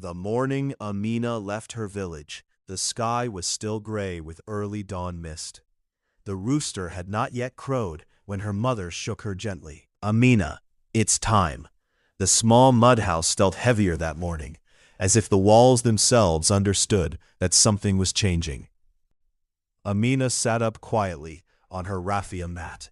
The morning Amina left her village, the sky was still gray with early dawn mist. The rooster had not yet crowed when her mother shook her gently. "Amina, it's time." The small mud house felt heavier that morning, as if the walls themselves understood that something was changing. Amina sat up quietly on her raffia mat.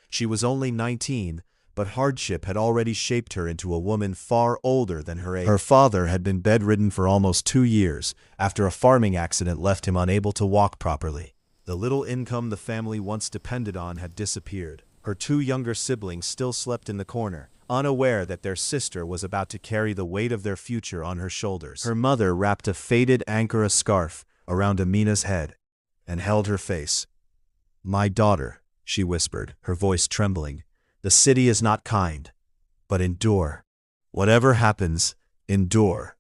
She was only 19, but hardship had already shaped her into a woman far older than her age. Her father had been bedridden for almost 2 years after a farming accident left him unable to walk properly. The little income the family once depended on had disappeared. Her 2 younger siblings still slept in the corner, unaware that their sister was about to carry the weight of their future on her shoulders. Her mother wrapped a faded Ankara scarf around Amina's head and held her face. "My daughter," she whispered, her voice trembling, "the city is not kind, but endure. Whatever happens, endure."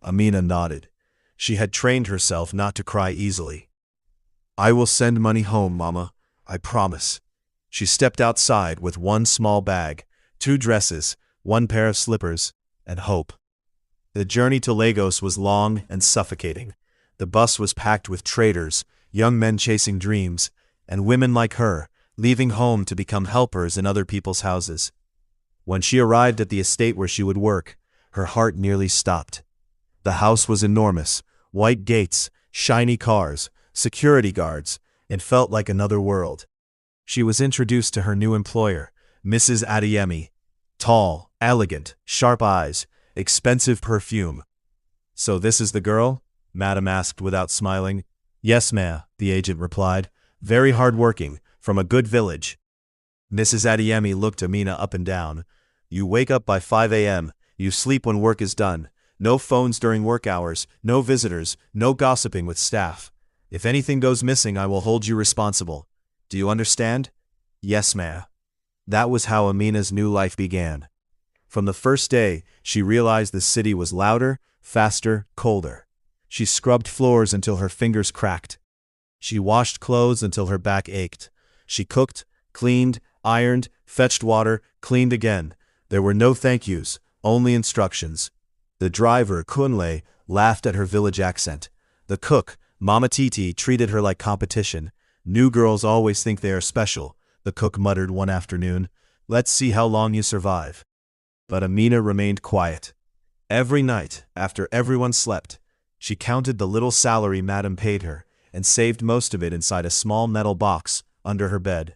Amina nodded. She had trained herself not to cry easily. "I will send money home, Mama, I promise." She stepped outside with 1 small bag, 2 dresses, 1 pair of slippers, and hope. The journey to Lagos was long and suffocating. The bus was packed with traders, young men chasing dreams, and women like her, leaving home to become helpers in other people's houses. When she arrived at the estate where she would work, her heart nearly stopped. The house was enormous, white gates, shiny cars, security guards. It felt like another world. She was introduced to her new employer, Mrs. Adeyemi. Tall, elegant, sharp eyes, expensive perfume. "So this is the girl?" Madam asked without smiling. "Yes, ma'am," the agent replied. "Very hard-working, from a good village." Mrs. Adeyemi looked Amina up and down. "You wake up by 5 a.m., you sleep when work is done. No phones during work hours, no visitors, no gossiping with staff. If anything goes missing, I will hold you responsible. Do you understand?" "Yes, ma'am." That was how Amina's new life began. From the first day, she realized the city was louder, faster, colder. She scrubbed floors until her fingers cracked. She washed clothes until her back ached. She cooked, cleaned, ironed, fetched water, cleaned again. There were no thank yous, only instructions. The driver, Kunle, laughed at her village accent. The cook, Mama Titi, treated her like competition. "New girls always think they are special," the cook muttered one afternoon. "Let's see how long you survive." But Amina remained quiet. Every night, after everyone slept, she counted the little salary Madam paid her and saved most of it inside a small metal box under her bed.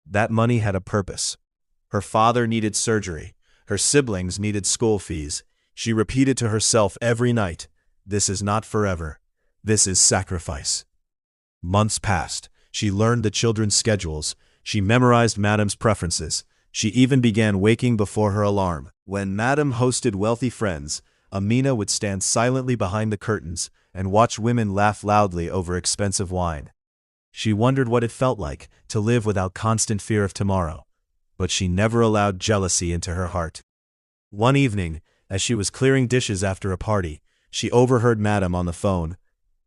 That money had a purpose. Her father needed surgery. Her siblings needed school fees. She repeated to herself every night, "This is not forever. This is sacrifice." Months passed. She learned the children's schedules. She memorized Madam's preferences. She even began waking before her alarm. When Madam hosted wealthy friends, Amina would stand silently behind the curtains and watch women laugh loudly over expensive wine. She wondered what it felt like to live without constant fear of tomorrow, but she never allowed jealousy into her heart. One evening, as she was clearing dishes after a party, she overheard Madam on the phone.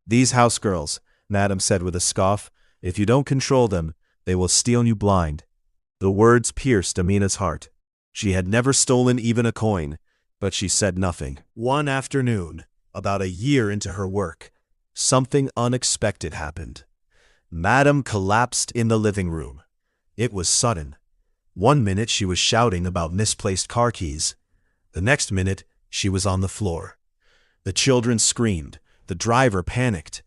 "These house girls," Madam said with a scoff, "if you don't control them, they will steal you blind." The words pierced Amina's heart. She had never stolen even a coin, but she said nothing. One afternoon, about a year into her work, something unexpected happened. Madam collapsed in the living room. It was sudden. One minute she was shouting about misplaced car keys. The next minute, she was on the floor. The children screamed. The driver panicked.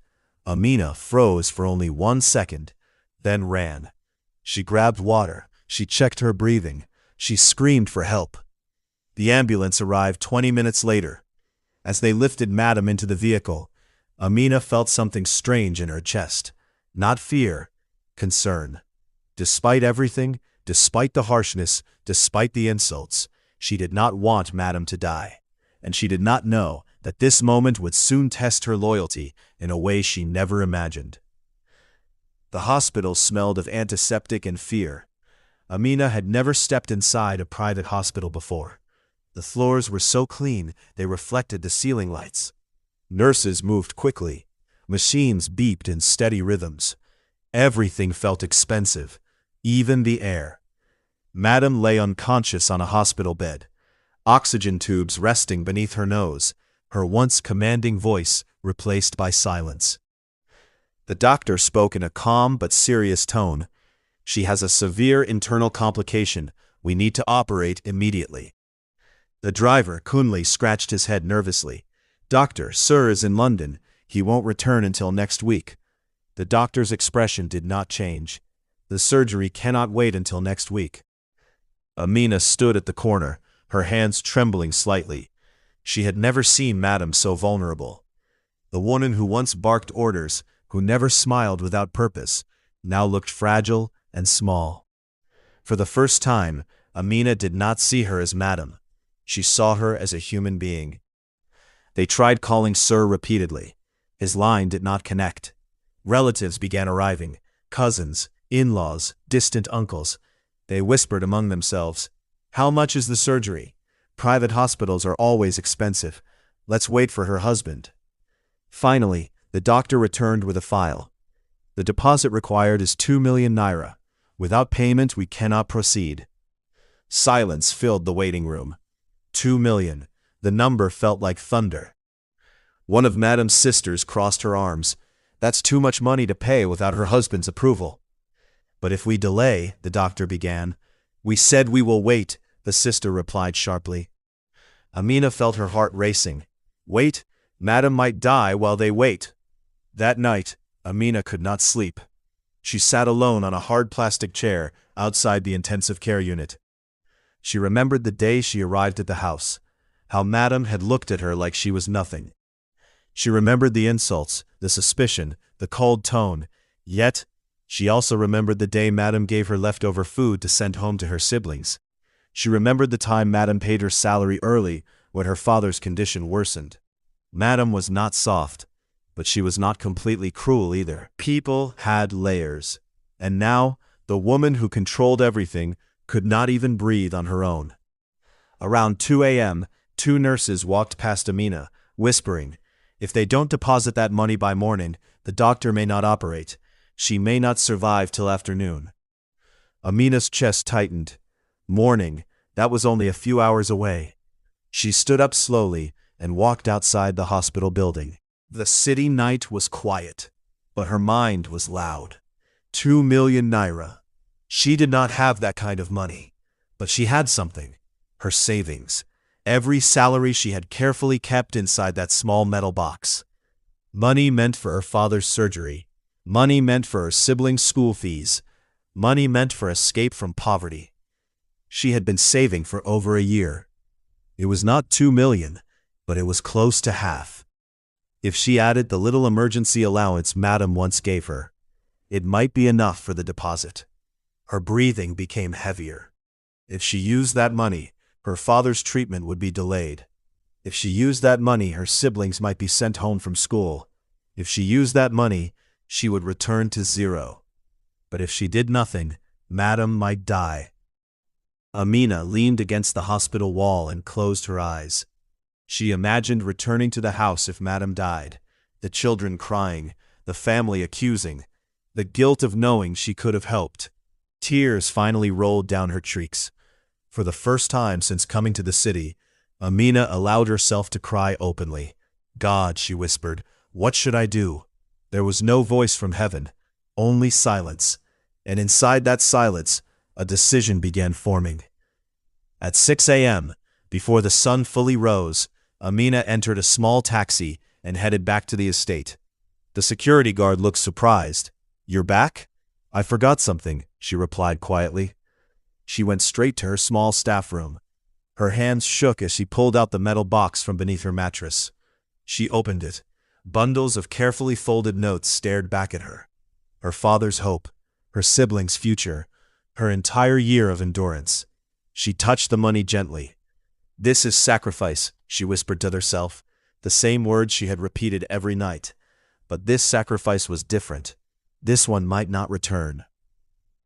Amina froze for only 1 second, then ran. She grabbed water. She checked her breathing. She screamed for help. The ambulance arrived 20 minutes later. As they lifted Madam into the vehicle, Amina felt something strange in her chest. Not fear, concern. Despite everything, despite the harshness, despite the insults, she did not want Madam to die. And she did not know that this moment would soon test her loyalty in a way she never imagined. The hospital smelled of antiseptic and fear. Amina had never stepped inside a private hospital before. The floors were so clean they reflected the ceiling lights. Nurses moved quickly. Machines beeped in steady rhythms. Everything felt expensive, even the air. Madam lay unconscious on a hospital bed, oxygen tubes resting beneath her nose. her once commanding voice replaced by silence. The doctor spoke in a calm but serious tone. "She has a severe internal complication. We need to operate immediately." The driver, Kunli, scratched his head nervously. "Doctor, sir is in London. He won't return until next week." The doctor's expression did not change. "The surgery cannot wait until next week." Amina stood at the corner, her hands trembling slightly. She had never seen Madame so vulnerable. The woman who once barked orders, who never smiled without purpose, now looked fragile and small. For the first time, Amina did not see her as Madame. She saw her as a human being. They tried calling Sir repeatedly. His line did not connect. Relatives began arriving, cousins, in-laws, distant uncles. They whispered among themselves, "How much is the surgery? Private hospitals are always expensive. Let's wait for her husband." Finally, the doctor returned with a file. "The deposit required is 2 million naira. Without payment, we cannot proceed." Silence filled the waiting room. 2 million. The number felt like thunder. One of Madame's sisters crossed her arms. "That's too much money to pay without her husband's approval." "But if we delay," the doctor began. "We said we will wait," the sister replied sharply. Amina felt her heart racing. Wait? Madame might die while they wait. That night, Amina could not sleep. She sat alone on a hard plastic chair outside the intensive care unit. She remembered the day she arrived at the house, how Madame had looked at her like she was nothing. She remembered the insults, the suspicion, the cold tone, yet she also remembered the day Madame gave her leftover food to send home to her siblings. She remembered the time Madame paid her salary early when her father's condition worsened. Madame was not soft, but she was not completely cruel either. People had layers, and now the woman who controlled everything could not even breathe on her own. Around 2 a.m., 2 nurses walked past Amina, whispering, "If they don't deposit that money by morning, the doctor may not operate. She may not survive till afternoon." Amina's chest tightened. Morning, that was only a few hours away. She stood up slowly and walked outside the hospital building. The city night was quiet, but her mind was loud. 2 million naira. She did not have that kind of money, but she had something. Her savings. Every salary she had carefully kept inside that small metal box. Money meant for her father's surgery. Money meant for her siblings' school fees. Money meant for escape from poverty. She had been saving for over a year. It was not 2 million, but it was close to half. If she added the little emergency allowance Madame once gave her, it might be enough for the deposit. Her breathing became heavier. If she used that money, her father's treatment would be delayed. If she used that money, her siblings might be sent home from school. If she used that money, she would return to zero. But if she did nothing, Madame might die. Amina leaned against the hospital wall and closed her eyes. She imagined returning to the house if Madame died, the children crying, the family accusing, the guilt of knowing she could have helped. Tears finally rolled down her cheeks. For the first time since coming to the city, Amina allowed herself to cry openly. "God," she whispered, "what should I do?" There was no voice from heaven, only silence. And inside that silence, a decision began forming. At 6 a.m., before the sun fully rose, Amina entered a small taxi and headed back to the estate. The security guard looked surprised. "You're back?" "I forgot something," she replied quietly. She went straight to her small staff room. Her hands shook as she pulled out the metal box from beneath her mattress. She opened it. Bundles of carefully folded notes stared back at her. Her father's hope, her siblings' future, her entire year of endurance. She touched the money gently. "This is sacrifice," she whispered to herself, the same words she had repeated every night. But this sacrifice was different. This one might not return.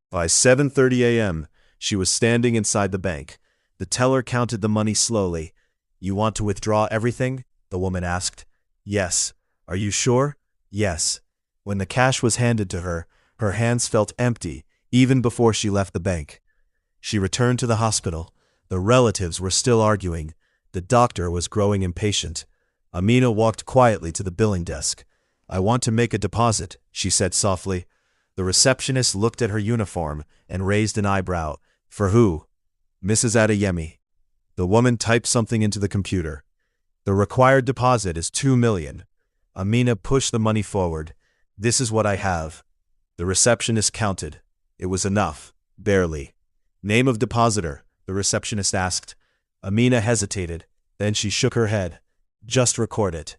By 7:30 a.m., she was standing inside the bank. The teller counted the money slowly. "You want to withdraw everything?" the woman asked. "Yes." "Are you sure?" "Yes." When the cash was handed to her, her hands felt empty, even before she left the bank. She returned to the hospital. The relatives were still arguing. The doctor was growing impatient. Amina walked quietly to the billing desk. "I want to make a deposit," she said softly. The receptionist looked at her uniform and raised an eyebrow. "For who?" "Mrs. Adeyemi." The woman typed something into the computer. "The required deposit is 2 million. Amina pushed the money forward. "This is what I have." The receptionist counted. It was enough. Barely. "Name of depositor?" the receptionist asked. Amina hesitated. Then she shook her head. "Just record it."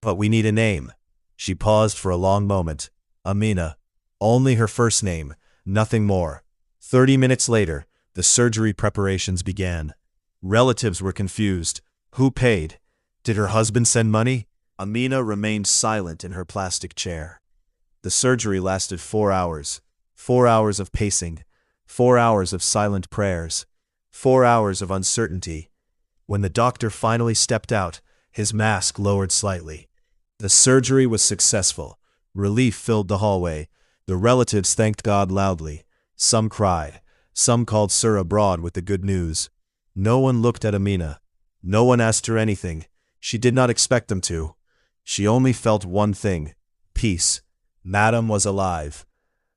"But we need a name." She paused for a long moment. "Amina." Only her first name, nothing more. 30 minutes later, the surgery preparations began. Relatives were confused. Who paid? Did her husband send money? Amina remained silent in her plastic chair. The surgery lasted 4 hours. 4 hours of pacing. 4 hours of silent prayers. 4 hours of uncertainty. When the doctor finally stepped out, his mask lowered slightly. The surgery was successful. Relief filled the hallway. The relatives thanked God loudly. Some cried. Some called Sir abroad with the good news. No one looked at Amina. No one asked her anything. She did not expect them to. She only felt one thing: peace. Madam was alive.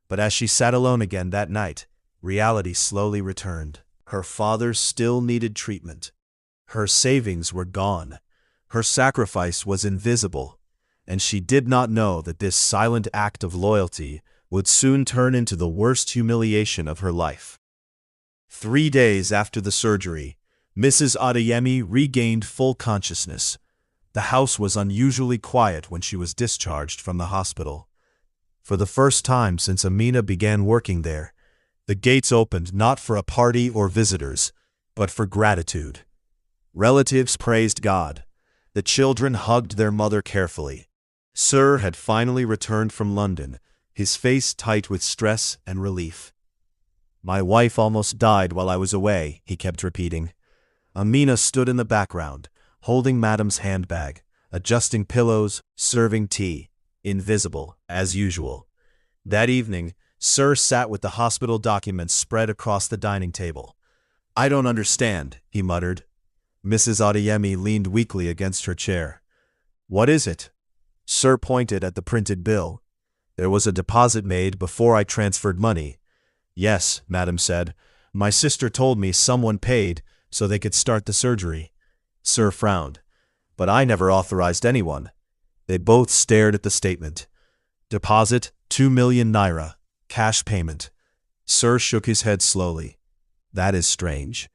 But as she sat alone again that night, reality slowly returned. Her father still needed treatment. Her savings were gone. Her sacrifice was invisible. And she did not know that this silent act of loyalty would soon turn into the worst humiliation of her life. 3 days after the surgery, Mrs. Adeyemi regained full consciousness. The house was unusually quiet when she was discharged from the hospital. For the first time since Amina began working there, the gates opened not for a party or visitors, but for gratitude. Relatives praised God. The children hugged their mother carefully. Sir had finally returned from London, his face tight with stress and relief. "My wife almost died while I was away," he kept repeating. Amina stood in the background, holding Madam's handbag, adjusting pillows, serving tea, invisible, as usual. That evening, Sir sat with the hospital documents spread across the dining table. "I don't understand," he muttered. Mrs. Adeyemi leaned weakly against her chair. "What is it?" Sir pointed at the printed bill. "There was a deposit made before I transferred money." "Yes," Madam said. "My sister told me someone paid so they could start the surgery." Sir frowned. "But I never authorized anyone." They both stared at the statement. "Deposit, 2 million naira. Cash payment." Sir shook his head slowly. "That is strange."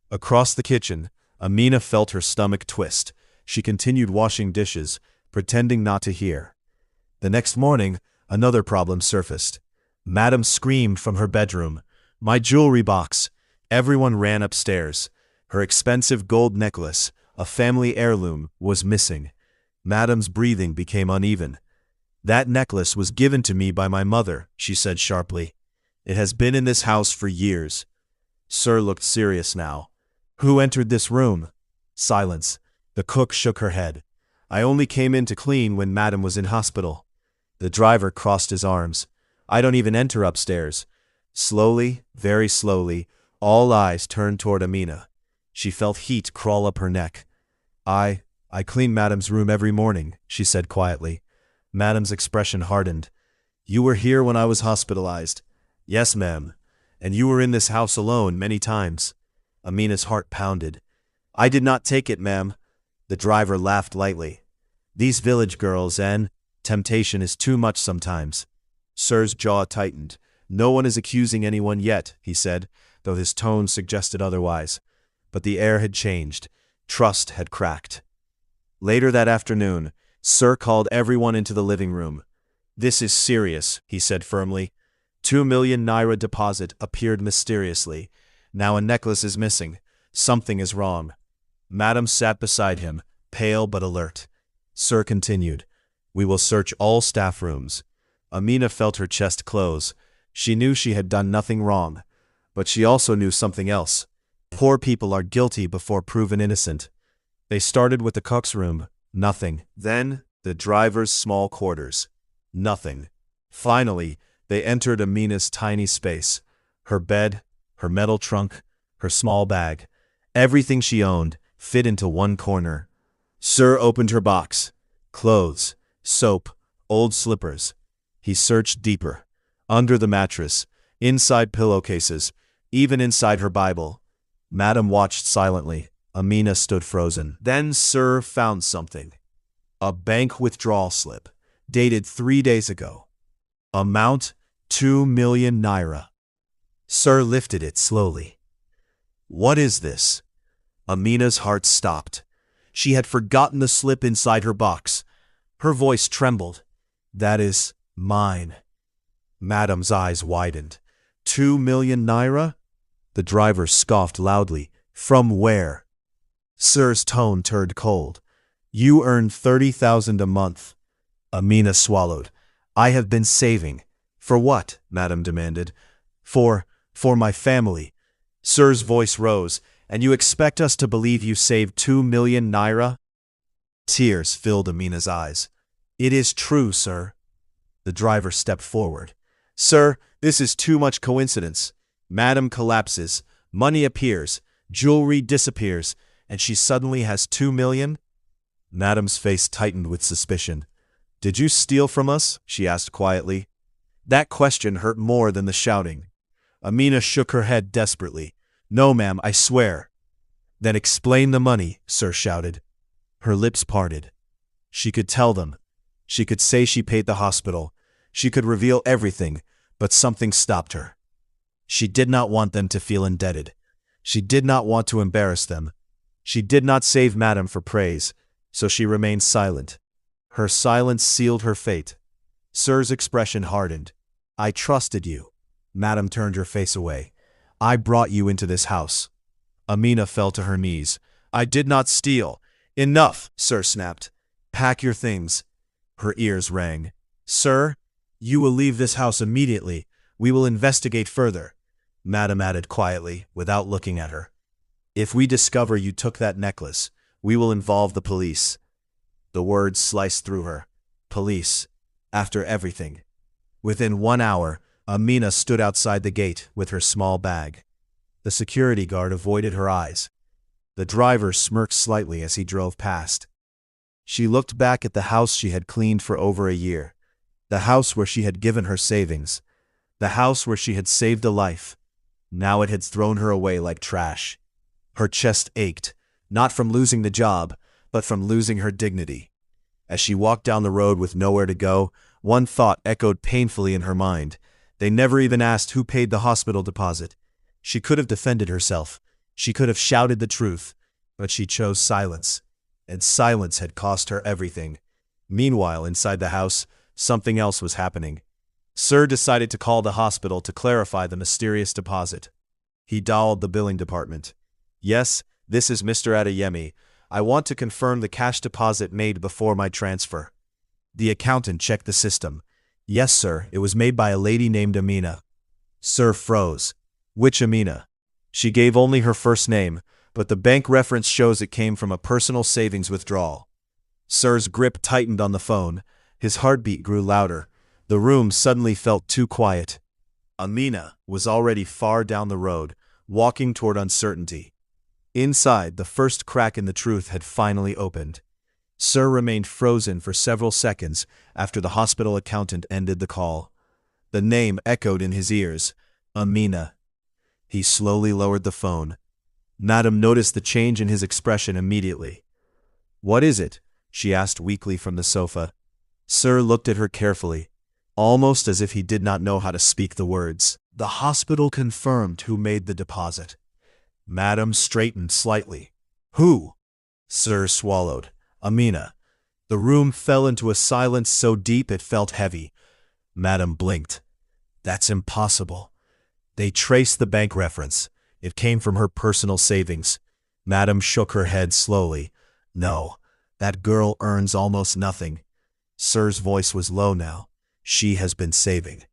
Across the kitchen, Amina felt her stomach twist. She continued washing dishes, pretending not to hear. The next morning, another problem surfaced. Madam screamed from her bedroom, "My jewelry box!" Everyone ran upstairs. Her expensive gold necklace, a family heirloom, was missing. Madam's breathing became uneven. "That necklace was given to me by my mother," she said sharply. "It has been in this house for years." Sir looked serious now. "Who entered this room?" Silence. The cook shook her head. "I only came in to clean when Madam was in hospital." The driver crossed his arms. "I don't even enter upstairs." Slowly, very slowly, all eyes turned toward Amina. She felt heat crawl up her neck. I clean Madam's room every morning," she said quietly. Madam's expression hardened. "You were here when I was hospitalized." "Yes, ma'am. And you were in this house alone many times." Amina's heart pounded. "I did not take it, ma'am." The driver laughed lightly. "These village girls, and temptation is too much sometimes." Sir's jaw tightened. "No one is accusing anyone yet," he said, though his tone suggested otherwise. But the air had changed. Trust had cracked. Later that afternoon, Sir called everyone into the living room. "This is serious," he said firmly. 2 million naira deposit appeared mysteriously. Now a necklace is missing. Something is wrong. Madam sat beside him, pale but alert. Sir continued, "We will search all staff rooms." Amina felt her chest close. She knew she had done nothing wrong. But she also knew something else. Poor people are guilty before proven innocent. They started with the cook's room. Nothing. Then, the driver's small quarters. Nothing. Finally, they entered Amina's tiny space. Her bed, her metal trunk, her small bag. Everything she owned fit into one corner. Sir opened her box. Clothes, soap, old slippers. He searched deeper. Under the mattress, inside pillowcases, even inside her Bible. Madam watched silently. Amina stood frozen. Then Sir found something. A bank withdrawal slip, dated 3 days ago. Amount 2 million naira. Sir lifted it slowly. What is this? Amina's heart stopped. She had forgotten the slip inside her box. Her voice trembled. That is mine. Madam's eyes widened. 2 million naira? The driver scoffed loudly. From where? Sir's tone turned cold. You earn 30,000 a month. Amina swallowed. I have been saving. For what? Madam demanded. For my family. Sir's voice rose. And you expect us to believe you saved 2 million naira? Tears filled Amina's eyes. It is true, sir. The driver stepped forward. Sir, this is too much coincidence. Madam collapses, money appears, jewelry disappears, and she suddenly has 2 million? Madam's face tightened with suspicion. Did you steal from us? She asked quietly. That question hurt more than the shouting. Amina shook her head desperately. No, ma'am, I swear. Then explain the money, Sir shouted. Her lips parted. She could tell them. She could say she paid the hospital. She could reveal everything, but something stopped her. She did not want them to feel indebted. She did not want to embarrass them. She did not save Madam for praise, so she remained silent. Her silence sealed her fate. Sir's expression hardened. I trusted you. Madam turned her face away. I brought you into this house. Amina fell to her knees. I did not steal. Enough, Sir snapped. Pack your things. Her ears rang. Sir, you will leave this house immediately. We will investigate further. Madam added quietly, without looking at her. If we discover you took that necklace, we will involve the police. The words sliced through her. Police. After everything. Within 1 hour, Amina stood outside the gate with her small bag. The security guard avoided her eyes. The driver smirked slightly as he drove past. She looked back at the house she had cleaned for over a year. The house where she had given her savings. The house where she had saved a life. Now it had thrown her away like trash. Her chest ached, not from losing the job, but from losing her dignity. As she walked down the road with nowhere to go, one thought echoed painfully in her mind. They never even asked who paid the hospital deposit. She could have defended herself. She could have shouted the truth, but she chose silence. And silence had cost her everything. Meanwhile, inside the house, something else was happening. Sir decided to call the hospital to clarify the mysterious deposit. He dialed the billing department. Yes, this is Mr. Adeyemi. I want to confirm the cash deposit made before my transfer. The accountant checked the system. Yes, sir, it was made by a lady named Amina. Sir froze. Which Amina? She gave only her first name, but the bank reference shows it came from a personal savings withdrawal. Sir's grip tightened on the phone. His heartbeat grew louder. The room suddenly felt too quiet. Amina was already far down the road, walking toward uncertainty. Inside, the first crack in the truth had finally opened. Sir remained frozen for several seconds after the hospital accountant ended the call. The name echoed in his ears. Amina. He slowly lowered the phone. Madam noticed the change in his expression immediately. What is it? She asked weakly from the sofa. Sir looked at her carefully, almost as if he did not know how to speak the words. The hospital confirmed who made the deposit. Madam straightened slightly. Who? Sir swallowed. Amina. The room fell into a silence so deep it felt heavy. Madam blinked. That's impossible. They traced the bank reference. It came from her personal savings. Madam shook her head slowly. No, that girl earns almost nothing. Sir's voice was low now. She has been saving.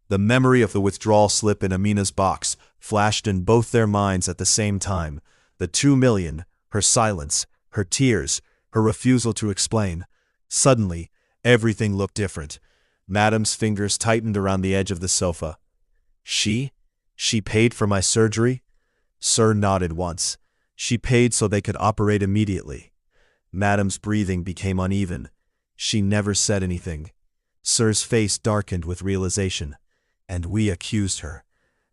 The memory of the withdrawal slip in Amina's box flashed in both their minds at the same time. The 2 million, her silence, her tears, her refusal to explain. Suddenly, everything looked different. Madam's fingers tightened around the edge of the sofa. She paid for my surgery? Sir nodded once. She paid so they could operate immediately. Madam's breathing became uneven. She never said anything. Sir's face darkened with realization. And we accused her.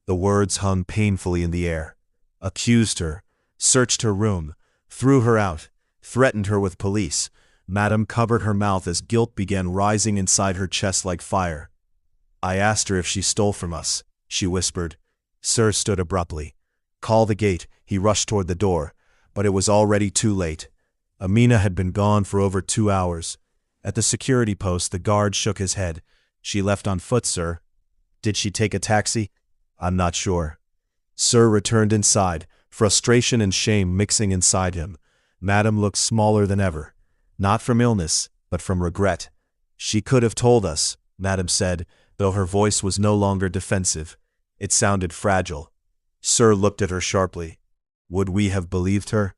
The words hung painfully in the air. Accused her, searched her room, threw her out, threatened her with police. Madam covered her mouth as guilt began rising inside her chest like fire. I asked her if she stole from us, she whispered. Sir stood abruptly. Call the gate. He rushed toward the door, but it was already too late. Amina had been gone for over 2 hours. At the security post, the guard shook his head. She left on foot, sir. Did she take a taxi? I'm not sure. Sir returned inside, frustration and shame mixing inside him. Madam looked smaller than ever. Not from illness, but from regret. She could have told us, Madam said, though her voice was no longer defensive. It sounded fragile. Sir looked at her sharply. Would we have believed her?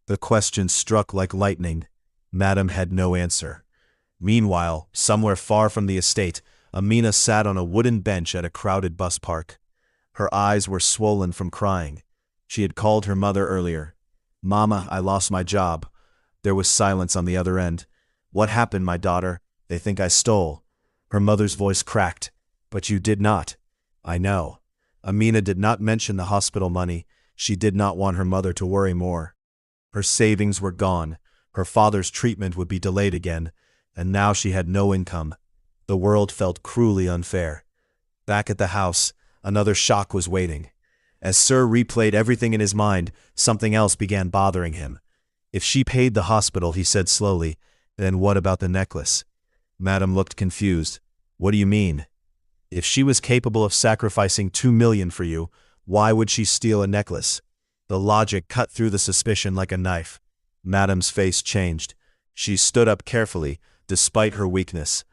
The question struck like lightning. Madam had no answer. Meanwhile, somewhere far from the estate, Amina sat on a wooden bench at a crowded bus park. Her eyes were swollen from crying. She had called her mother earlier. Mama, I lost my job. There was silence on the other end. What happened, my daughter? They think I stole. Her mother's voice cracked. But you did not. I know. Amina did not mention the hospital money. She did not want her mother to worry more. Her savings were gone. Her father's treatment would be delayed again. And now she had no income. The world felt cruelly unfair. Back at the house, another shock was waiting. As Sir replayed everything in his mind, something else began bothering him. If she paid the hospital, he said slowly, then what about the necklace? Madam looked confused. What do you mean? If she was capable of sacrificing 2 million for you, why would she steal a necklace? The logic cut through the suspicion like a knife. Madam's face changed. She stood up carefully, despite her weakness.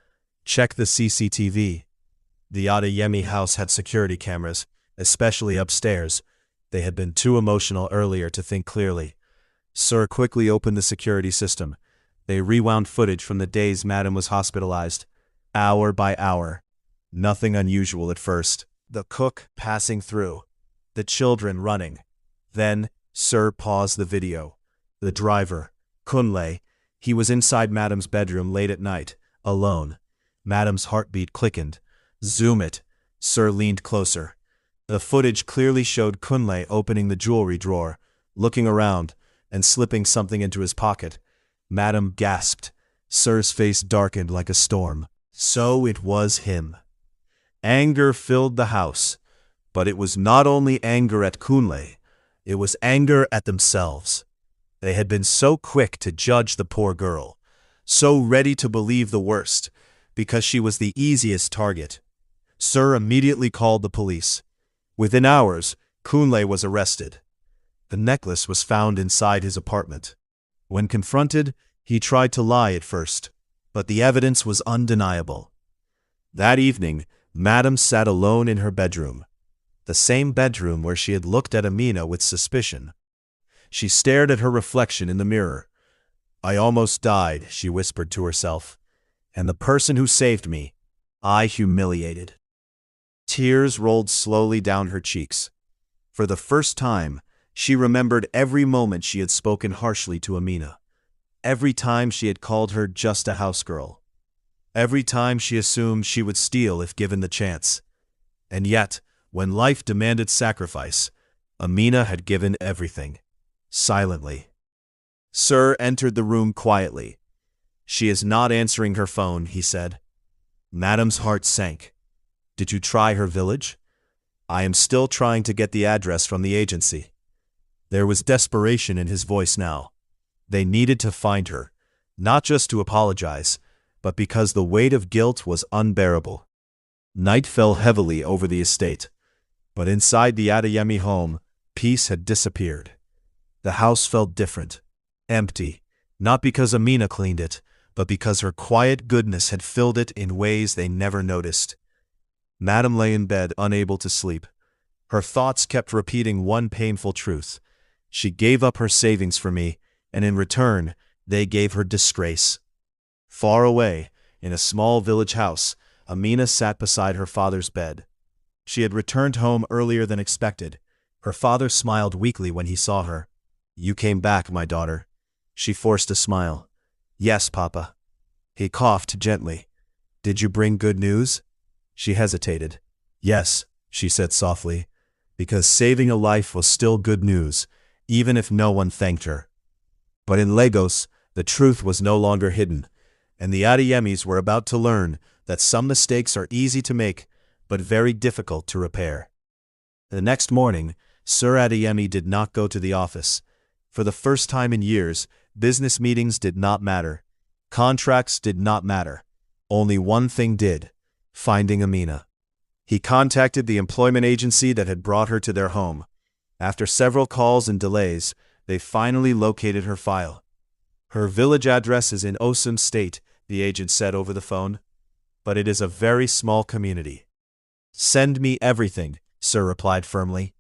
Check the CCTV. The Adeyemi house had security cameras, especially upstairs. They had been too emotional earlier to think clearly. Sir quickly opened the security system. They rewound footage from the days Madam was hospitalized, hour by hour. Nothing unusual at first. The cook passing through. The children running. Then, Sir paused the video. The driver, Kunle, he was inside Madam's bedroom late at night, alone. Madam's heartbeat quickened. Zoom it. Sir leaned closer. The footage clearly showed Kunle opening the jewelry drawer, looking around, and slipping something into his pocket. Madam gasped. Sir's face darkened like a storm. So it was him. Anger filled the house. But it was not only anger at Kunle, it was anger at themselves. They had been so quick to judge the poor girl, so ready to believe the worst, because she was the easiest target. Sir immediately called the police. Within hours, Kunle was arrested. The necklace was found inside his apartment. When confronted, he tried to lie at first, but the evidence was undeniable. That evening, Madam sat alone in her bedroom, the same bedroom where she had looked at Amina with suspicion. She stared at her reflection in the mirror. I almost died, she whispered to herself. And the person who saved me, I humiliated. Tears rolled slowly down her cheeks. For the first time, she remembered every moment she had spoken harshly to Amina. Every time she had called her just a housegirl. Every time she assumed she would steal if given the chance. And yet, when life demanded sacrifice, Amina had given everything. Silently. Sir entered the room quietly. She is not answering her phone, he said. Madam's heart sank. Did you try her village? I am still trying to get the address from the agency. There was desperation in his voice now. They needed to find her, not just to apologize, but because the weight of guilt was unbearable. Night fell heavily over the estate, but inside the Adeyemi home, peace had disappeared. The house felt different, empty, not because Amina cleaned it, but because her quiet goodness had filled it in ways they never noticed. Madam lay in bed, unable to sleep. Her thoughts kept repeating one painful truth. She gave up her savings for me, and in return, they gave her disgrace. Far away, in a small village house, Amina sat beside her father's bed. She had returned home earlier than expected. Her father smiled weakly when he saw her. You came back, my daughter. She forced a smile. Yes, Papa. He coughed gently. Did you bring good news? She hesitated. Yes, she said softly, because saving a life was still good news, even if no one thanked her. But in Lagos, the truth was no longer hidden, and the Adeyemis were about to learn that some mistakes are easy to make, but very difficult to repair. The next morning, Sir Adeyemi did not go to the office. For the first time in years, business meetings did not matter. Contracts did not matter. Only one thing did: finding Amina. He contacted the employment agency that had brought her to their home. After several calls and delays, they finally located her file. Her village address is in Osun State, the agent said over the phone. But it is a very small community. Send me everything, Sir replied firmly.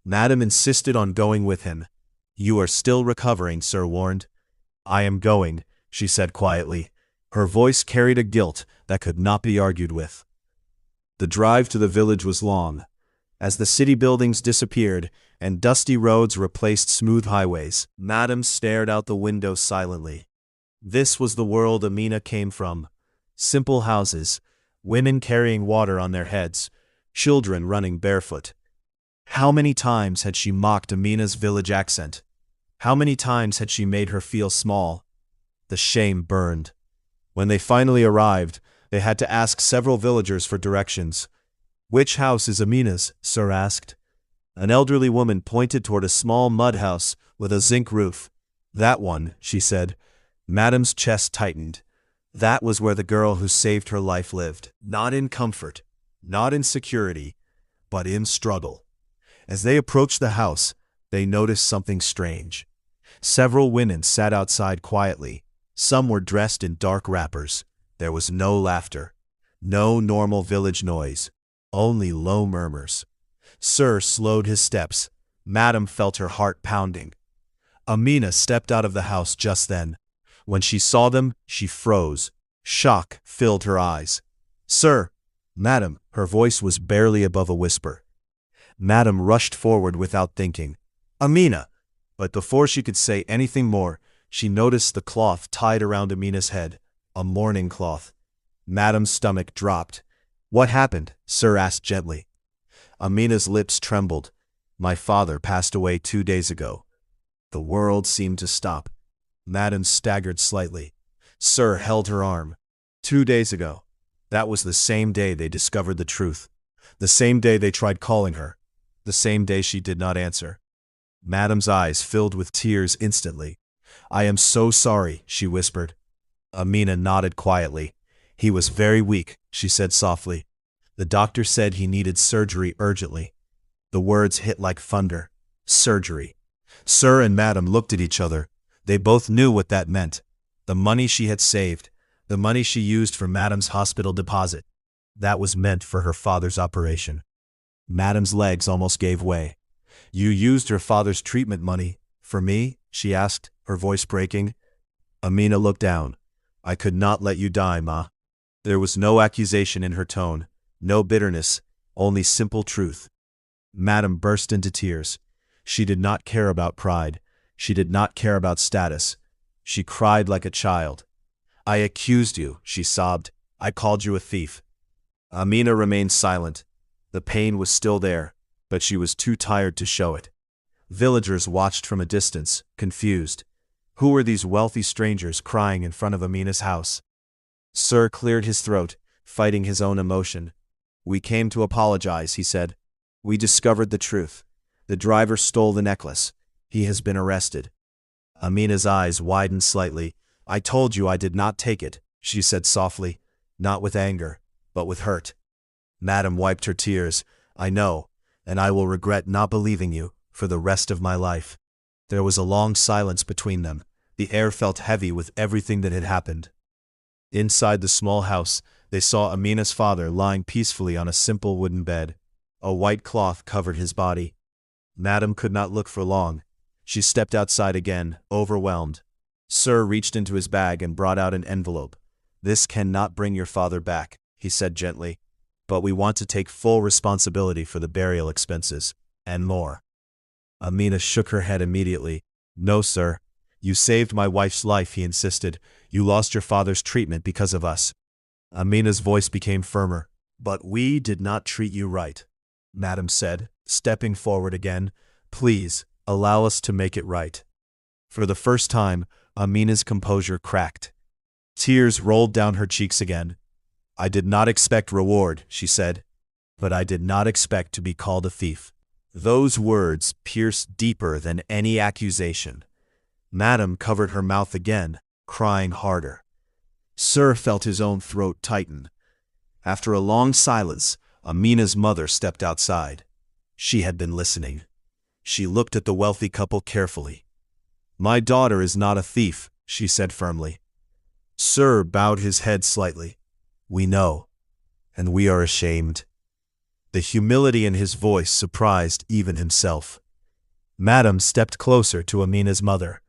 Madam insisted on going with him. You are still recovering, Sir warned. I am going, she said quietly. Her voice carried a guilt that could not be argued with. The drive to the village was long. As the city buildings disappeared and dusty roads replaced smooth highways, Madam stared out the window silently. This was the world Amina came from. Simple houses, women carrying water on their heads, children running barefoot. How many times had she mocked Amina's village accent? How many times had she made her feel small? The shame burned. When they finally arrived, they had to ask several villagers for directions. Which house is Amina's? Sir asked. An elderly woman pointed toward a small mud house with a zinc roof. That one, she said. Madam's chest tightened. That was where the girl who saved her life lived. Not in comfort, not in security, but in struggle. As they approached the house, they noticed something strange. Several women sat outside quietly. Some were dressed in dark wrappers. There was no laughter, no normal village noise, only low murmurs. Sir slowed his steps. Madam felt her heart pounding. Amina stepped out of the house just then. When she saw them, she froze. Shock filled her eyes. Sir! Madam! Her voice was barely above a whisper. Madam rushed forward without thinking. Amina! But before she could say anything more, she noticed the cloth tied around Amina's head. A mourning cloth. Madam's stomach dropped. What happened? Sir asked gently. Amina's lips trembled. My father passed away 2 days ago. The world seemed to stop. Madam staggered slightly. Sir held her arm. 2 days ago. That was the same day they discovered the truth. The same day they tried calling her. The same day she did not answer. Madam's eyes filled with tears instantly. I am so sorry, she whispered. Amina nodded quietly. He was very weak, she said softly. The doctor said he needed surgery urgently. The words hit like thunder. Surgery. Sir and Madam looked at each other. They both knew what that meant. The money she had saved, the money she used for Madam's hospital deposit, that was meant for her father's operation. Madam's legs almost gave way. You used her father's treatment money for me? She asked, her voice breaking. Amina looked down. I could not let you die, Ma. There was no accusation in her tone, no bitterness, only simple truth. Madam burst into tears. She did not care about pride. She did not care about status. She cried like a child. I accused you, she sobbed. I called you a thief. Amina remained silent. The pain was still there, but she was too tired to show it. Villagers watched from a distance, confused. Who were these wealthy strangers crying in front of Amina's house? Sir cleared his throat, fighting his own emotion. We came to apologize, he said. We discovered the truth. The driver stole the necklace. He has been arrested. Amina's eyes widened slightly. I told you I did not take it, she said softly, not with anger, but with hurt. Madam wiped her tears. I know, and I will regret not believing you for the rest of my life. There was a long silence between them. The air felt heavy with everything that had happened. Inside the small house, they saw Amina's father lying peacefully on a simple wooden bed. A white cloth covered his body. Madam could not look for long. She stepped outside again, overwhelmed. Sir reached into his bag and brought out an envelope. This cannot bring your father back, he said gently. But we want to take full responsibility for the burial expenses, and more. Amina shook her head immediately. No, sir. You saved my wife's life, he insisted. You lost your father's treatment because of us. Amina's voice became firmer. But we did not treat you right, Madam said, stepping forward again. Please, allow us to make it right. For the first time, Amina's composure cracked. Tears rolled down her cheeks again. I did not expect reward, she said, but I did not expect to be called a thief. Those words pierced deeper than any accusation. Madam covered her mouth again, crying harder. Sir felt his own throat tighten. After a long silence, Amina's mother stepped outside. She had been listening. She looked at the wealthy couple carefully. My daughter is not a thief, she said firmly. Sir bowed his head slightly. We know, and we are ashamed. The humility in his voice surprised even himself. Madam stepped closer to Amina's mother.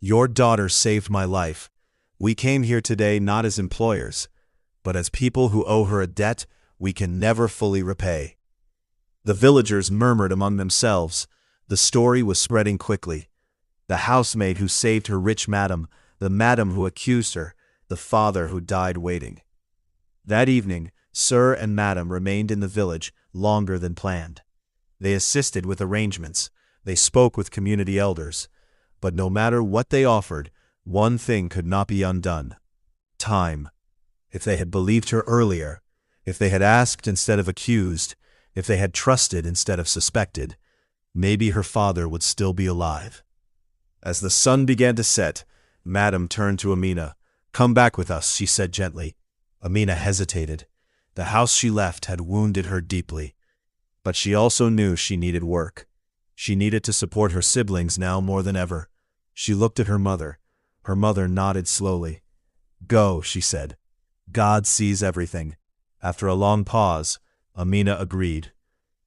Your daughter saved my life. We came here today not as employers, but as people who owe her a debt we can never fully repay. The villagers murmured among themselves. The story was spreading quickly. The housemaid who saved her rich madam, the madam who accused her, the father who died waiting. That evening, Sir and Madam remained in the village longer than planned. They assisted with arrangements. They spoke with community elders. But no matter what they offered, one thing could not be undone. Time. If they had believed her earlier, if they had asked instead of accused, if they had trusted instead of suspected, maybe her father would still be alive. As the sun began to set, Madam turned to Amina. Come back with us, she said gently. Amina hesitated. The house she left had wounded her deeply. But she also knew she needed work. She needed to support her siblings now more than ever. She looked at her mother. Her mother nodded slowly. Go, she said. God sees everything. After a long pause, Amina agreed.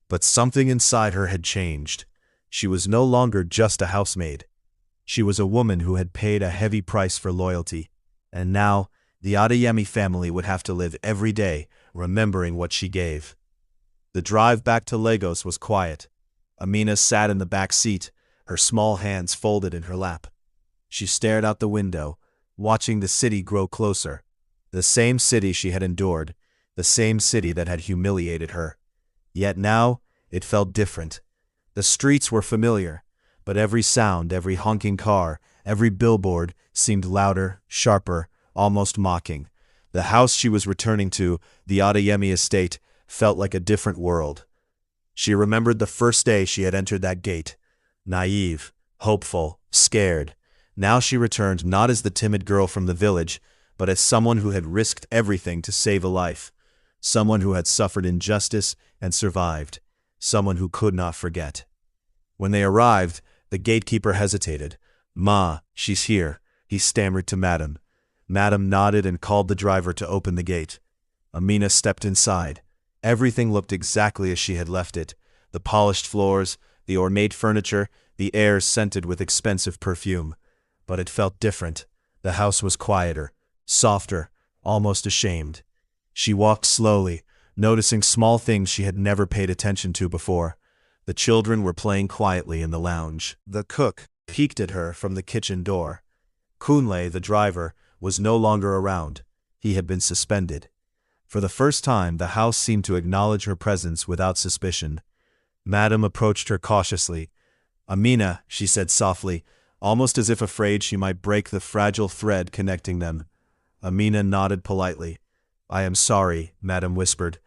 But something inside her had changed. She was no longer just a housemaid. She was a woman who had paid a heavy price for loyalty. And now, the Adeyemi family would have to live every day remembering what she gave. The drive back to Lagos was quiet. Amina sat in the back seat, her small hands folded in her lap. She stared out the window, watching the city grow closer. The same city she had endured, the same city that had humiliated her. Yet now, it felt different. The streets were familiar, but every sound, every honking car, every billboard seemed louder, sharper, almost mocking. The house she was returning to, the Adeyemi estate, felt like a different world. She remembered the first day she had entered that gate. Naive, hopeful, scared. Now she returned not as the timid girl from the village, but as someone who had risked everything to save a life. Someone who had suffered injustice and survived. Someone who could not forget. When they arrived, the gatekeeper hesitated. Ma, she's here, he stammered to Madam. Madam nodded and called the driver to open the gate. Amina stepped inside. Everything looked exactly as she had left it. The polished floors, the ornate furniture, the air scented with expensive perfume. But it felt different. The house was quieter, softer, almost ashamed. She walked slowly, noticing small things she had never paid attention to before. The children were playing quietly in the lounge. The cook peeked at her from the kitchen door. Kunle, the driver, was no longer around. He had been suspended. For the first time, the house seemed to acknowledge her presence without suspicion. Madam approached her cautiously. Amina, she said softly, almost as if afraid she might break the fragile thread connecting them. Amina nodded politely. I am sorry, Madam whispered.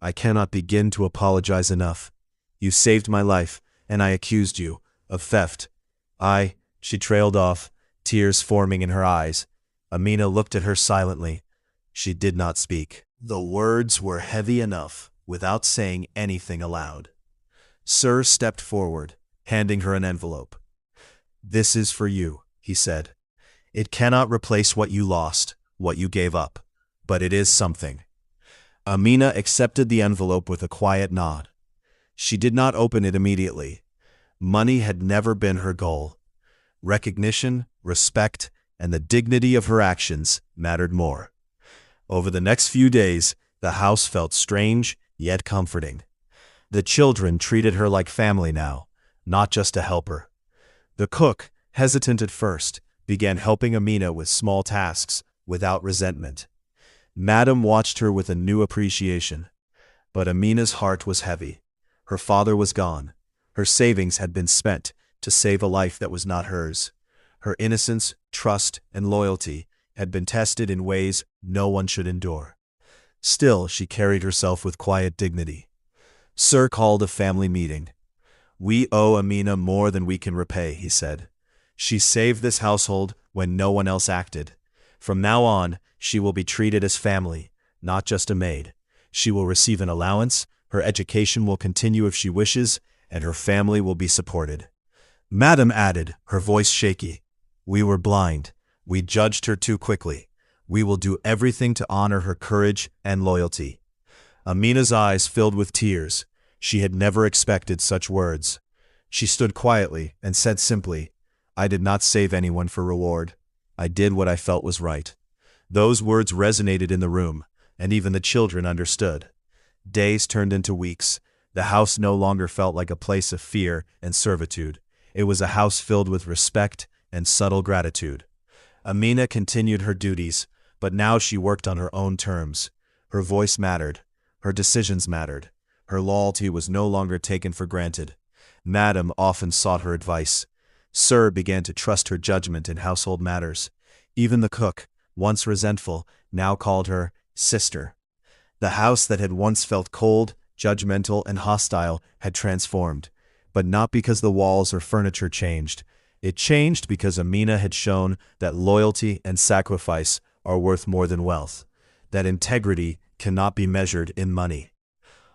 I cannot begin to apologize enough. You saved my life, and I accused you of theft. She trailed off, tears forming in her eyes. Amina looked at her silently. She did not speak. The words were heavy enough without saying anything aloud. Sir stepped forward, handing her an envelope. This is for you, he said. It cannot replace what you lost, what you gave up, but it is something. Amina accepted the envelope with a quiet nod. She did not open it immediately. Money had never been her goal. Recognition, respect, and the dignity of her actions mattered more. Over the next few days, the house felt strange, yet comforting. The children treated her like family now, not just a helper. The cook, hesitant at first, began helping Amina with small tasks without resentment. Madam watched her with a new appreciation. But Amina's heart was heavy. Her father was gone. Her savings had been spent to save a life that was not hers. Her innocence, trust, and loyalty had been tested in ways no one should endure. Still, she carried herself with quiet dignity. Sir called a family meeting. "We owe Amina more than we can repay," he said. "She saved this household when no one else acted. From now on, she will be treated as family, not just a maid. She will receive an allowance, her education will continue if she wishes, and her family will be supported." Madam added, her voice shaky, "We were blind. We judged her too quickly. We will do everything to honor her courage and loyalty." Amina's eyes filled with tears. She had never expected such words. She stood quietly and said simply, "I did not save anyone for reward. I did what I felt was right." Those words resonated in the room, and even the children understood. Days turned into weeks. The house no longer felt like a place of fear and servitude. It was a house filled with respect and subtle gratitude. Amina continued her duties, but now she worked on her own terms. Her voice mattered. Her decisions mattered. Her loyalty was no longer taken for granted. Madam often sought her advice. Sir began to trust her judgment in household matters. Even the cook, once resentful, now called her sister. The house that had once felt cold, judgmental, and hostile had transformed, but not because the walls or furniture changed. It changed because Amina had shown that loyalty and sacrifice are worth more than wealth, that integrity cannot be measured in money.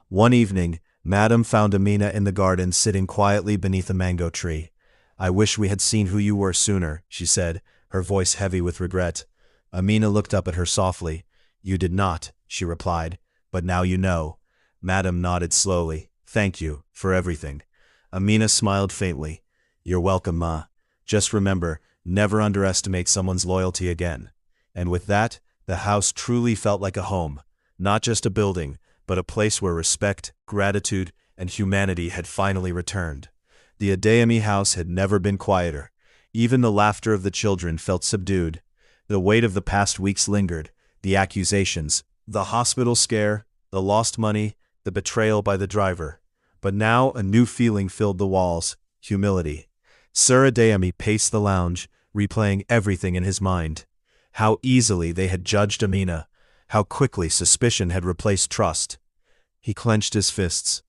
One evening, Madam found Amina in the garden sitting quietly beneath a mango tree. "I wish we had seen who you were sooner," she said, her voice heavy with regret. Amina looked up at her softly. "You did not," she replied, "but now you know." Madam nodded slowly. "Thank you for everything." Amina smiled faintly. "You're welcome, Ma. Just remember, never underestimate someone's loyalty again." And with that, the house truly felt like a home, not just a building, but a place where respect, gratitude, and humanity had finally returned. The Adeyemi house had never been quieter. Even the laughter of the children felt subdued. The weight of the past weeks lingered, the accusations, the hospital scare, the lost money, the betrayal by the driver. But now a new feeling filled the walls: humility. Sir Adeyemi paced the lounge, replaying everything in his mind. How easily they had judged Amina, how quickly suspicion had replaced trust. He clenched his fists.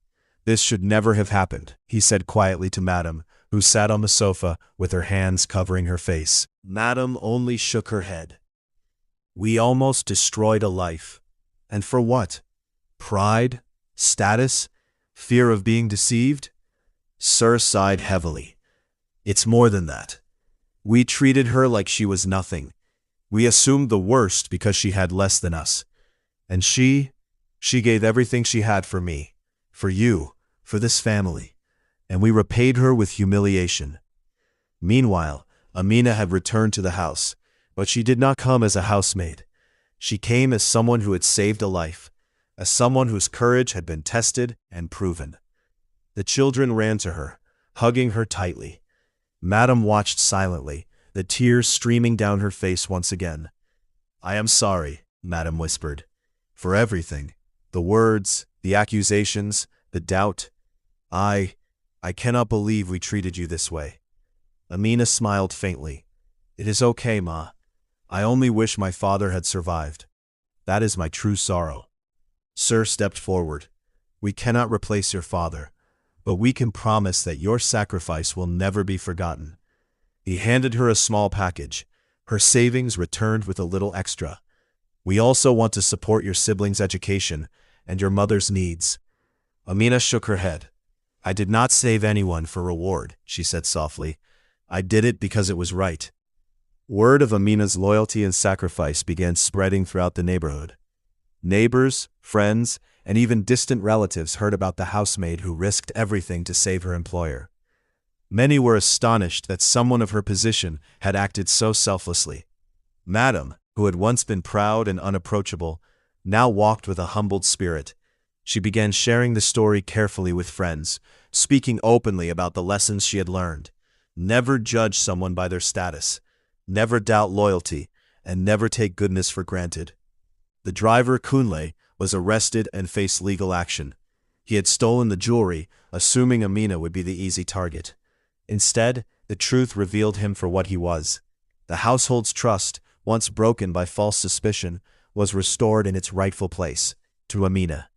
"This should never have happened," he said quietly to Madam, who sat on the sofa with her hands covering her face. Madam only shook her head. "We almost destroyed a life. And for what? Pride? Status? Fear of being deceived?" Sir sighed heavily. "It's more than that. We treated her like she was nothing. We assumed the worst because she had less than us. And she gave everything she had for me, for you, for this family. And we repaid her with humiliation." Meanwhile, Amina had returned to the house, but she did not come as a housemaid. She came as someone who had saved a life, as someone whose courage had been tested and proven. The children ran to her, hugging her tightly. Madam watched silently, the tears streaming down her face once again. "I am sorry," Madam whispered, "for everything. The words, the accusations, the doubt. I cannot believe we treated you this way." Amina smiled faintly. "It is okay, Ma. I only wish my father had survived. That is my true sorrow." Sir stepped forward. "We cannot replace your father, but we can promise that your sacrifice will never be forgotten." He handed her a small package. Her savings returned with a little extra. "We also want to support your siblings' education and your mother's needs." Amina shook her head. "I did not save anyone for reward," she said softly. "I did it because it was right." Word of Amina's loyalty and sacrifice began spreading throughout the neighborhood. Neighbors, friends, and even distant relatives heard about the housemaid who risked everything to save her employer. Many were astonished that someone of her position had acted so selflessly. Madam, who had once been proud and unapproachable, now walked with a humbled spirit. She began sharing the story carefully with friends, speaking openly about the lessons she had learned. Never judge someone by their status. Never doubt loyalty, and never take goodness for granted. The driver, Kunle, was arrested and faced legal action. He had stolen the jewelry, assuming Amina would be the easy target. Instead, the truth revealed him for what he was. The household's trust, once broken by false suspicion, was restored in its rightful place, to Amina.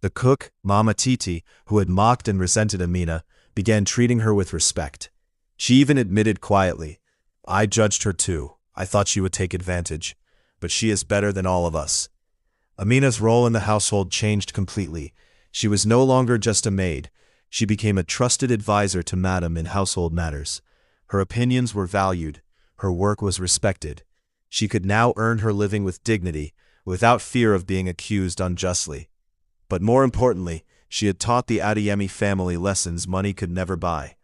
The cook, Mama Titi, who had mocked and resented Amina, began treating her with respect. She even admitted quietly, "I judged her too. I thought she would take advantage. But she is better than all of us." Amina's role in the household changed completely. She was no longer just a maid. She became a trusted advisor to Madam in household matters. Her opinions were valued. Her work was respected. She could now earn her living with dignity, without fear of being accused unjustly. But more importantly, she had taught the Adeyemi family lessons money could never buy.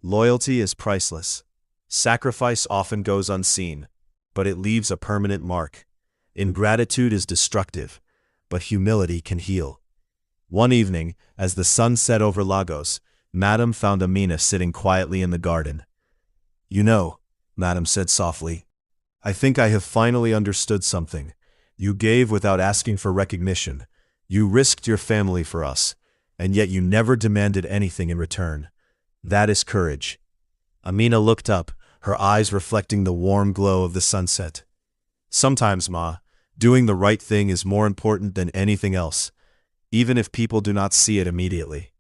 Loyalty is priceless. Sacrifice often goes unseen, but it leaves a permanent mark. Ingratitude is destructive, but humility can heal. One evening, as the sun set over Lagos, Madam found Amina sitting quietly in the garden. "You know," Madam said softly, "I think I have finally understood something. You gave without asking for recognition. You risked your family for us, and yet you never demanded anything in return. That is courage." Amina looked up, her eyes reflecting the warm glow of the sunset. "Sometimes, Ma, doing the right thing is more important than anything else, even if people do not see it immediately."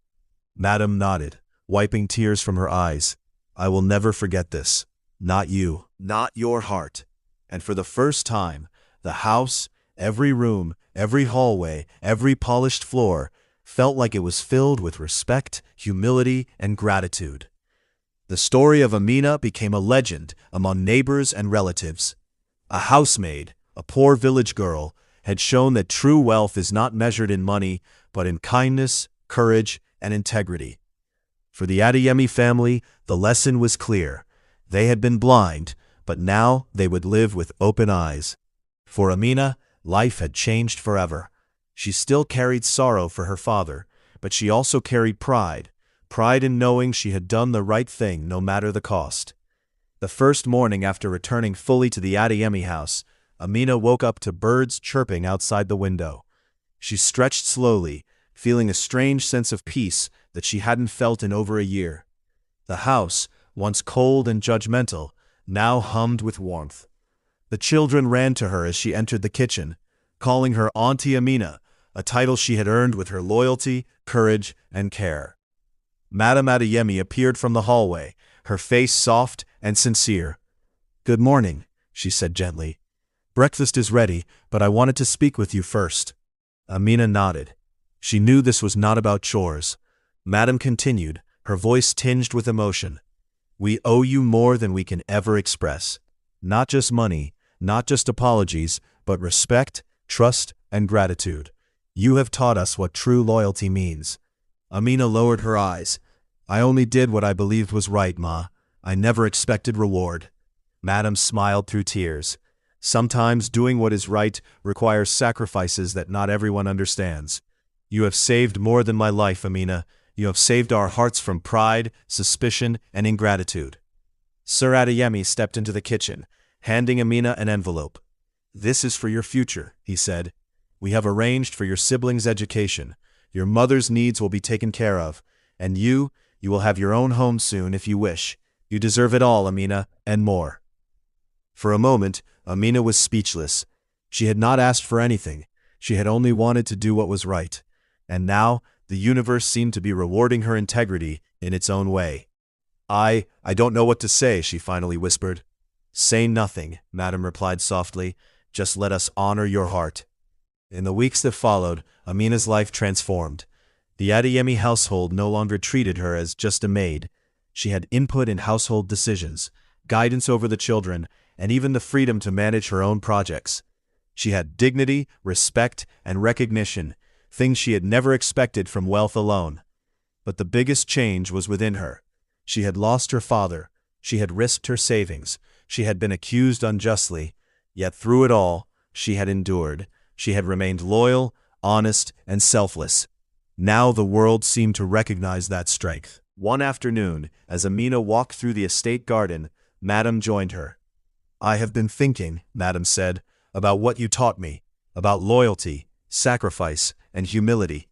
Madam nodded, wiping tears from her eyes. "I will never forget this. Not you, not your heart." And for the first time, the house, every room, every hallway, every polished floor, felt like it was filled with respect, humility, and gratitude. The story of Amina became a legend among neighbors and relatives. A housemaid, a poor village girl, had shown that true wealth is not measured in money, but in kindness, courage, and integrity. For the Adeyemi family, the lesson was clear. They had been blind, but now they would live with open eyes. For Amina, life had changed forever. She still carried sorrow for her father, but she also carried pride in knowing she had done the right thing no matter the cost. The first morning after returning fully to the Adeyemi house, Amina woke up to birds chirping outside the window. She stretched slowly, feeling a strange sense of peace that she hadn't felt in over a year. The house, once cold and judgmental, now hummed with warmth. The children ran to her as she entered the kitchen, calling her Auntie Amina, a title she had earned with her loyalty, courage, and care. Madam Adeyemi appeared from the hallway, her face soft and sincere. "Good morning," she said gently. "Breakfast is ready, but I wanted to speak with you first." Amina nodded. She knew this was not about chores. Madam continued, her voice tinged with emotion. "We owe you more than we can ever express. Not just money, not just apologies, but respect, trust, and gratitude. You have taught us what true loyalty means." Amina lowered her eyes. "I only did what I believed was right, Ma. I never expected reward." Madam smiled through tears. "Sometimes doing what is right requires sacrifices that not everyone understands. You have saved more than my life, Amina. You have saved our hearts from pride, suspicion, and ingratitude." Sir Adeyemi stepped into the kitchen, handing Amina an envelope. "This is for your future," he said. "We have arranged for your siblings' education. Your mother's needs will be taken care of, and you will have your own home soon if you wish. You deserve it all, Amina, and more." For a moment, Amina was speechless. She had not asked for anything. She had only wanted to do what was right. And now, the universe seemed to be rewarding her integrity in its own way. I don't know what to say," she finally whispered. "Say nothing," Madam replied softly. "Just let us honor your heart." In the weeks that followed, Amina's life transformed. The Adeyemi household no longer treated her as just a maid. She had input in household decisions, guidance over the children, and even the freedom to manage her own projects. She had dignity, respect, and recognition, things she had never expected from wealth alone. But the biggest change was within her. She had lost her father. She had risked her savings. She had been accused unjustly. Yet through it all, she had endured. She had remained loyal, honest, and selfless. Now the world seemed to recognize that strength. One afternoon, as Amina walked through the estate garden, Madam joined her. I have been thinking, Madam said, about what you taught me, about loyalty, sacrifice, and humility.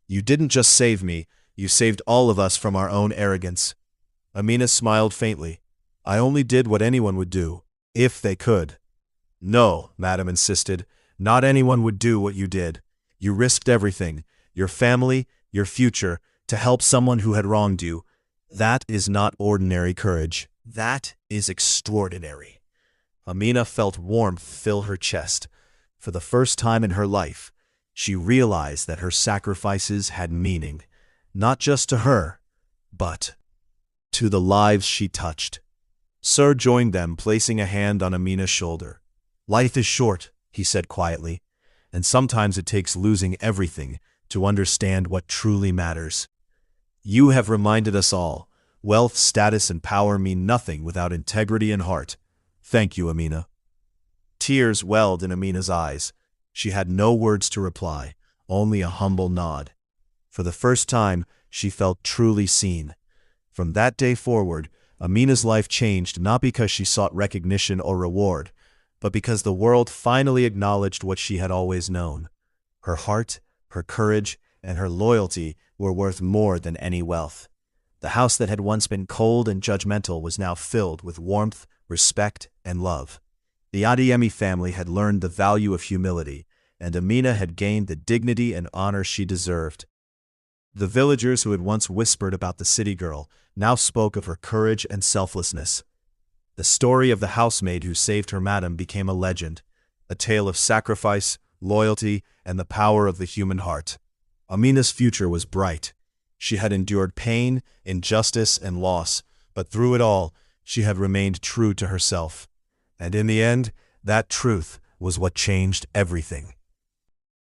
You didn't just save me, you saved all of us from our own arrogance. Amina smiled faintly. I only did what anyone would do, if they could. No, Madam insisted, not anyone would do what you did. You risked everything, your family, your future, to help someone who had wronged you. That is not ordinary courage. That is extraordinary. Amina felt warmth fill her chest. For the first time in her life, she realized that her sacrifices had meaning, not just to her, but to the lives she touched. Sir joined them, placing a hand on Amina's shoulder. Life is short, he said quietly, and sometimes it takes losing everything to understand what truly matters. You have reminded us all, wealth, status, and power mean nothing without integrity and heart. Thank you, Amina. Tears welled in Amina's eyes. She had no words to reply, only a humble nod. For the first time, she felt truly seen. From that day forward, Amina's life changed not because she sought recognition or reward, but because the world finally acknowledged what she had always known. Her heart, her courage, and her loyalty were worth more than any wealth. The house that had once been cold and judgmental was now filled with warmth, respect, and love. The Adeyemi family had learned the value of humility, and Amina had gained the dignity and honor she deserved. The villagers who had once whispered about the city girl now spoke of her courage and selflessness. The story of the housemaid who saved her madam became a legend, a tale of sacrifice, loyalty, and the power of the human heart. Amina's future was bright. She had endured pain, injustice, and loss, but through it all, she had remained true to herself. And in the end, that truth was what changed everything.